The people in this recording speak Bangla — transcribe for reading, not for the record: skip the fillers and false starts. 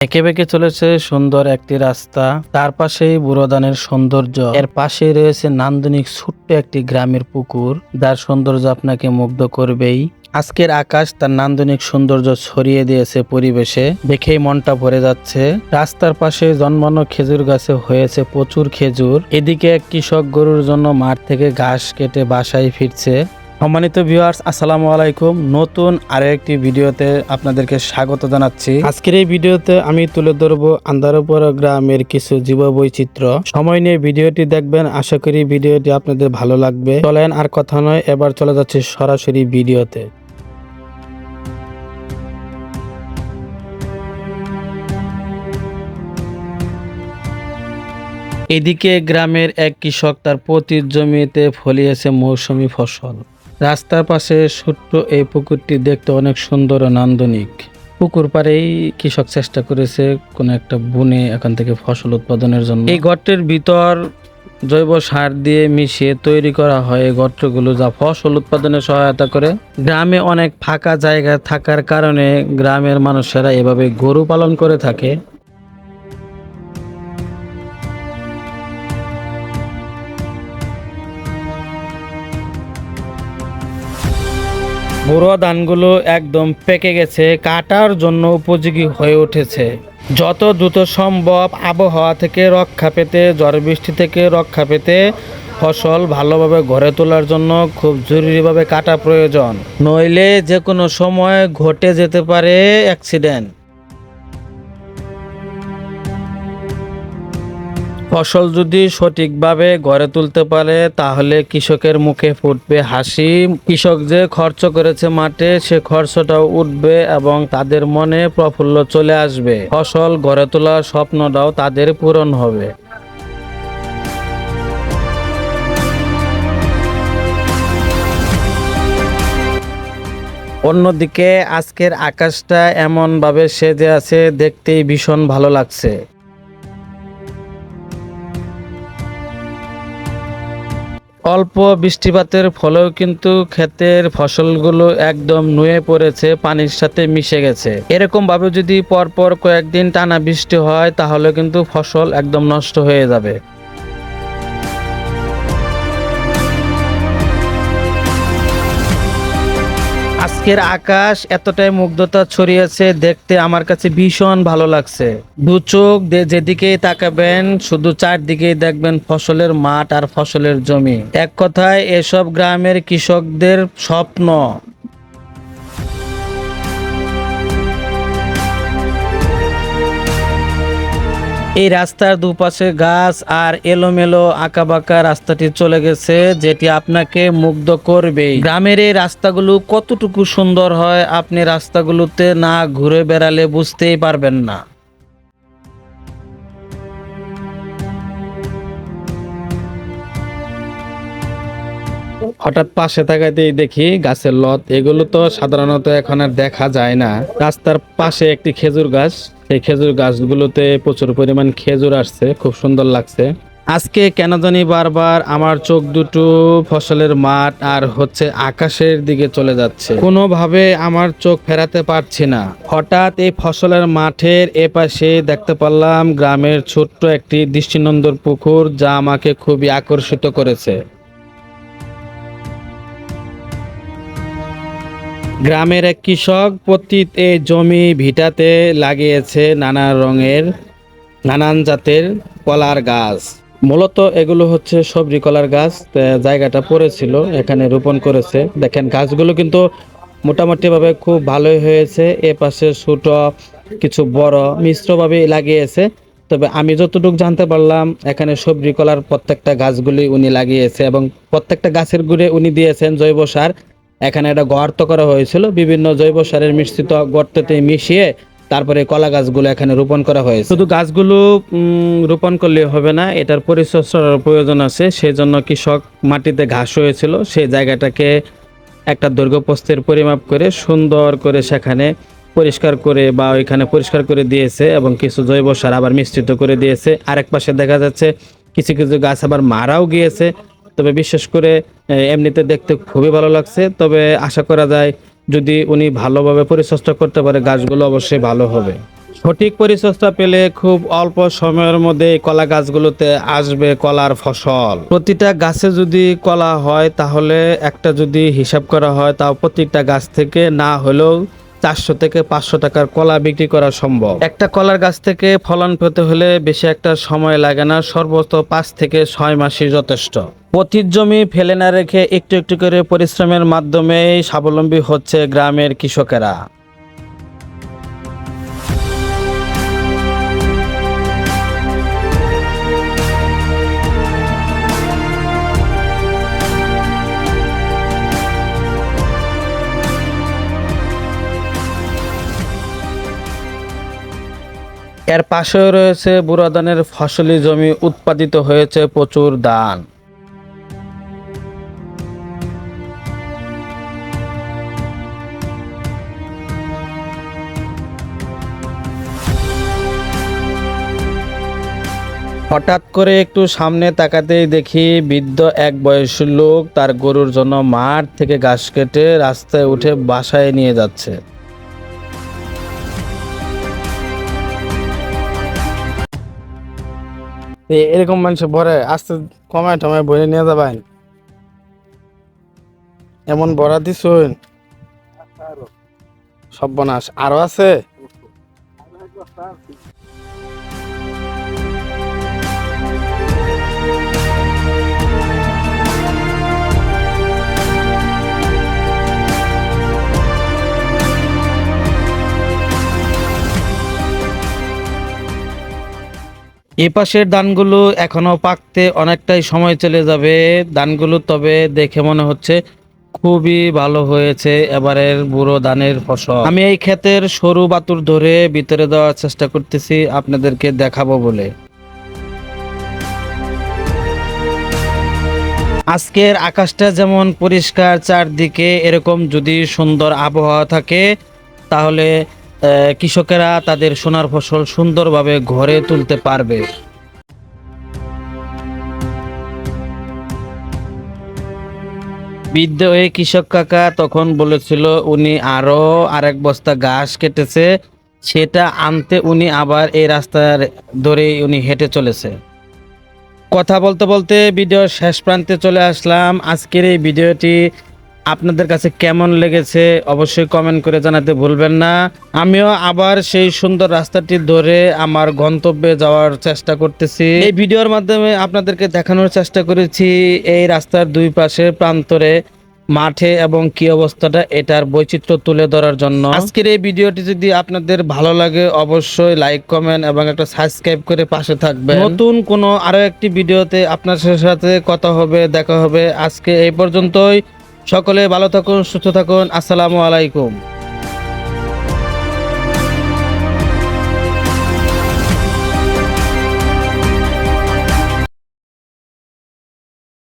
একে বেঁকে চলেছে সুন্দর একটি রাস্তা, তার পাশেই বুড়োদানের সৌন্দর্য, এর পাশেই রয়েছে নান্দনিক ছোট্ট একটি গ্রামের পুকুর, যার সৌন্দর্য আপনাকে মুগ্ধ করবেই। আজকের আকাশ তার নান্দনিক সৌন্দর্য ছড়িয়ে দিয়েছে পরিবেশে, দেখেই মনটা ভরে যাচ্ছে। রাস্তার পাশে জন্মানো খেজুর গাছে হয়েছে প্রচুর খেজুর। এদিকে এক কৃষক গরুর জন্য মাঠ থেকে ঘাস কেটে বাসায় ফিরছে। সম্মানিত ভিউয়ার্স, আসসালামু আলাইকুম। নতুন আরো একটি ভিডিওতে আপনাদেরকে স্বাগত জানাচ্ছি। আজকের এই ভিডিওতে আমি তুলে ধরবো আন্দারপাড়া গ্রামের কিছু জীববৈচিত্র্য। সময় নিয়ে ভিডিওটি দেখবেন, আশা করি ভিডিওটি আপনাদের ভালো লাগবে। চলেন আর কথা নয়, এবার চলে যাচ্ছে সরাসরি ভিডিওতে। এদিকে গ্রামের এক কৃষক তার পতির জমিতে ফলিয়েছে মৌসুমী ফসল। রাস্তার পাশে ছোট্ট এই পুকুরটি দেখতে অনেক সুন্দর ও নান্দনিক। পুকুর পাড়েই কৃষক চেষ্টা করেছে কোনো একটা বুনে এখান থেকে ফসল উৎপাদনের জন্য। এই গর্তের ভিতর জৈব সার দিয়ে মিশিয়ে তৈরি করা হয় এই গর্তগুলো, যা ফসল উৎপাদনে সহায়তা করে। গ্রামে অনেক ফাঁকা জায়গা থাকার কারণে গ্রামের মানুষেরা এভাবে গরু পালন করে থাকে। বুড়ো ধানগুলো একদম পেকে গেছে, কাটার জন্য উপযোগী হয়ে উঠেছে। যত দ্রুত সম্ভব আবহাওয়া থেকে রক্ষা পেতে, ঝড় বৃষ্টি থেকে রক্ষা পেতে ফসল ভালোভাবে গড়ে তোলার জন্য খুব জরুরিভাবে কাটা প্রয়োজন, নইলে যে কোনো সময় ঘটে যেতে পারে অ্যাক্সিডেন্ট। ফসল যদি সঠিকভাবে গড়ে তুলতে পারে তাহলে কৃষকের মুখে ফুটবে হাসি। কৃষক যে খরচ করেছে মাঠে, সে খরচটাও উঠবে এবং তাদের মনে প্রফুল্ল চলে আসবে। ফসল গড়ে তোলার স্বপ্নটাও তাদের পূরণ হবে। অন্যদিকে আজকের আকাশটা এমনভাবে সেজে আছে, দেখতেই ভীষণ ভালো লাগছে। অল্প বৃষ্টিপাতের ফলেও কিন্তু ক্ষেতের ফসলগুলো একদম নুয়ে পড়েছে, পানির সাথে মিশে গেছে। এরকম ভাবে যদি পরপর কয়েকদিন টানা বৃষ্টি হয় তাহলে কিন্তু ফসল একদম নষ্ট হয়ে যাবে। আজকের আকাশ এতটাই মুগ্ধতা ছড়িয়েছে, দেখতে আমার কাছে ভীষণ ভালো লাগছে। দু চোখ যেদিকেই তাকাবেন শুধু চারদিকেই দেখবেন ফসলের মাঠ আর ফসলের জমি। এক কথায় এসব গ্রামের কৃষকদের স্বপ্ন। এই রাস্তার দুপাশে গাছ আর এলোমেলো আঁকাবাঁকা রাস্তাটি চলে গেছে, যেটি আপনাকে মুগ্ধ করবে। গ্রামের এই রাস্তাগুলো কতটুকু সুন্দর হয় আপনি রাস্তাগুলোতে না ঘুরে বেড়ালে বুঝতেই পারবেন না। হঠাৎ পাশে তাকাতেই দেখি গাছের লত, এগুলো তো সাধারণত এখন আর দেখা যায় না। রাস্তার পাশে একটি খেজুর গাছ, সেই খেজুর গাছগুলোতে প্রচুর পরিমাণ খেজুর আসছে, খুব সুন্দর লাগছে। আজকে কেন জানি বারবার আমার চোখ দুটো ফসলের মাঠ আর আকাশের দিকে চলে যাচ্ছে, কোনোভাবে আমার চোখ ফেরাতে পারছি না। হঠাৎ এই ফসলের মাঠের এপাশে দেখতে পারলাম গ্রামের ছোট্ট একটি দৃষ্টিনন্দন পুকুর, যা আমাকে খুবই আকর্ষিত করেছে। গ্রামের এক কৃষক পতিত এই জমি ভিটাতে লাগিয়েছে নানা রঙের নানান জাতের কলার গাছ। মূলত এগুলো সবজি কলার গাছ। জায়গাটা পড়েছিল, এখানে রোপণ করেছে। দেখেন গাছগুলো কিন্তু মোটামুটি ভাবে খুব ভালোই হয়েছে। এ পাশে ছোট কিছু বড় মিশ্রভাবে লাগিয়েছে। তবে আমি যতটুকু জানতে পারলাম এখানে সবজি কলার প্রত্যেকটা গাছগুলি উনি লাগিয়েছে এবং প্রত্যেকটা গাছের গুঁড়ে উনি দিয়েছেন জৈব সার। এখানে একটা গর্ত করা হয়েছিল, বিভিন্ন জৈব সারের মিশ্রিত গর্ততে মিশিয়ে তারপরে কলা গাছগুলো এখানে রোপণ করা হয়েছে। শুধু গাছগুলো রোপণ করলে হবে না, এটার পরিচর্যার প্রয়োজন আছে। সেই জন্য কৃষক মাটিতে ঘাস হয়েছিল, সেই জায়গাটাকে একটা দৈর্ঘ্য প্রস্থের পরিমাপ করে সুন্দর করে সেখানে পরিষ্কার করে বা ওইখানে পরিষ্কার করে দিয়েছে এবং কিছু জৈব সার আবার মিশ্রিত করে দিয়েছে। আরেক পাশে দেখা যাচ্ছে কিছু কিছু গাছ আবার মারাও গিয়েছে। তবে বিশেষ করে এমনিতে দেখতে খুবই ভালো লাগছে। তবে আশা করা যায় যদি উনি ভালোভাবে পরিচর্যা করতে পারে গাছগুলো অবশ্যই ভালো হবে। সঠিক পরিচর্যা পেলে খুব অল্প সময়ের মধ্যে এই কলা গাছগুলোতে আসবে কলার ফসল। প্রতিটা গাছে যদি কলা হয় তাহলে একটা যদি হিসাব করা হয় তাও প্রত্যেকটা গাছ থেকে না হলেও 400 থেকে 500 টাকার কলা বিক্রি করা সম্ভব। একটা কলার গাছ থেকে ফলন পেতে হলে বেশি একটা সময় লাগে না, সর্বোচ্চ 5 থেকে 6 মাসই যথেষ্ট। পতিত জমি ফেলে না রেখে একটু একটু করে পরিশ্রমের মাধ্যমেই স্বাবলম্বী হচ্ছে গ্রামের কৃষকেরা। এর পাশেও রয়েছে বুড়া ধানের ফসলি জমি, উৎপাদিত হয়েছে প্রচুর ধান। হঠাৎ করে একটু সামনে তাকাতেই দেখি বৃদ্ধ এক বয়সী লোক তার গরুর জন্য মাঠ থেকে ঘাস কেটে রাস্তায় উঠে বাসায় নিয়ে যাচ্ছে। এরকম মানুষ ভরে আস্তে কমায় টমায় বইরে নিয়ে যাবেন, এমন ভরা দিছুন সর্বনাশ। আরো আছে? এ পাশের ধানগুলো এখনো পাকতে অনেকটাই সময় চলে যাবে। ধানগুলো তবে দেখে মনে হচ্ছে খুবই ভালো হয়েছে এবারের বুড়ো ধানের ফসল। আমি এই ক্ষেতের সরু বাতুর ধরে ভিতরে দেওয়ার চেষ্টা করতেছি আপনাদেরকে দেখাবো বলে। আজকের আকাশটা যেমন পরিষ্কার, চারদিকে এরকম যদি সুন্দর আবহাওয়া থাকে তাহলে কৃষকেরা তাদের সোনার ফসল সুন্দরভাবে ঘরে তুলতে পারবে। বৃদ্ধ এই কৃষক কাকা তখন বলেছিল উনি আরো আরেক বস্তা ঘাস কেটেছে, সেটা আনতে উনি আবার এই রাস্তার ধরেই উনি হেঁটে চলেছে। কথা বলতে বলতে ভিডিওর শেষ প্রান্তে চলে আসলাম। আজকের এই ভিডিওটি আপনাদের কাছে কেমন লেগেছে অবশ্যই কমেন্ট করে জানাতে ভুলবেন না। আমিও আবার সেই সুন্দর রাস্তাটি ধরে আমার গন্তব্যে যাওয়ার চেষ্টা করতেছি। এই ভিডিওর মাধ্যমে আপনাদেরকে দেখানোর চেষ্টা করেছি এই রাস্তার দুই পাশে প্রান্তরে মাঠে এবং কি অবস্থাটা, এটার বৈচিত্র্য তুলে ধরার জন্য। আজকের এই ভিডিওটি যদি আপনাদের ভালো লাগে অবশ্যই লাইক, কমেন্ট এবং একটা সাবস্ক্রাইব করে পাশে থাকবেন। নতুন কোনো আরো একটি ভিডিওতে আপনার সাথে কথা হবে, দেখা হবে। আজকে এই পর্যন্তই। সকলে ভালো থাকুন, সুস্থ থাকুন। আসসালামু আলাইকুম।